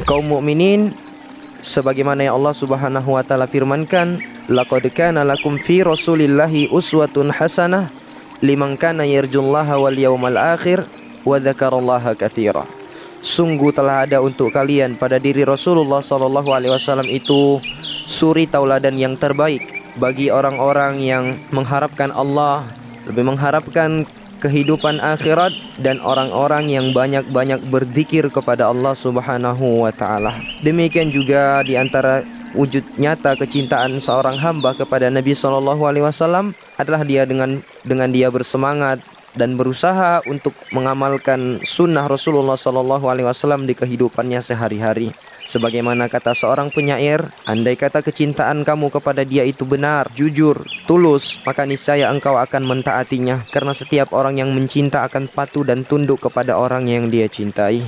kaum mukminin, sebagaimana yang Allah Subhanahu wa taala firmankan, laqad kana lakum fi rasulillahi uswatun hasanah liman kana yarjullaha wal yawmal akhir wa dzakarallaha katsira. Sungguh telah ada untuk kalian pada diri Rasulullah sallallahu alaihi wasallam itu suri tauladan yang terbaik bagi orang-orang yang mengharapkan Allah, lebih mengharapkan kehidupan akhirat, dan orang-orang yang banyak-banyak berzikir kepada Allah Subhanahu wa taala. Demikian juga di antara wujud nyata kecintaan seorang hamba kepada Nabi sallallahu alaihi wasallam adalah dia dengan dia bersemangat dan berusaha untuk mengamalkan sunnah Rasulullah sallallahu alaihi wasallam di kehidupannya sehari-hari. Sebagaimana kata seorang penyair, andai kata kecintaan kamu kepada dia itu benar, jujur, tulus, maka niscaya engkau akan mentaatinya, karena setiap orang yang mencinta akan patuh dan tunduk kepada orang yang dia cintai.